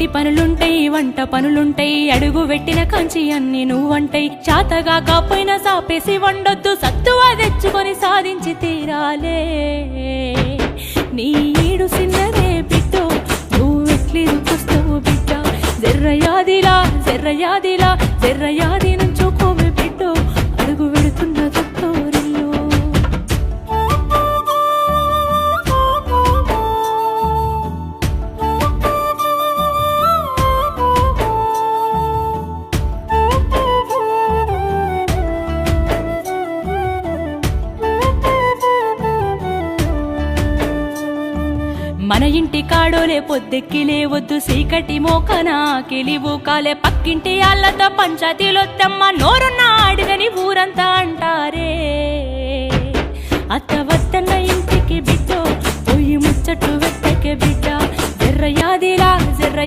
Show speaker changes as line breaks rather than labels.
ఇంటి పనులుంటాయి వంట పనులుంటాయి అడుగు పెట్టిన కంచి అన్ని నువ్వంటాయి చాతగా కాపోయినా సాపేసి వండొద్దు సత్తువా తెచ్చుకొని సాధించి తీరాలే నీ ఈడు సిన్నదే బిడ్డో నువ్వెట్లి రుకొస్తావు బిడ్డ జర్రయాదిలా జర్రయాదిలా జర్రయాది నుంచోకోవే బిడ్డో అడుగు పెడుతున్న తోరిల్లు మన ఇంటి కాడోలే పొద్దెక్కి లేవద్దు సీకటి మోకనా కిలివు కాలే పక్కింటి ఆళ్ళతో పంచాయతీలొత్తమ్మ నోరున్న అడిగని ఊరంతా అంటారే అత్త వద్దన్న ఇంటికి బిడ్డో పోయి ముచ్చట్లు వెత్తకే బిడ్డ జర్రయాదిలా జర్ర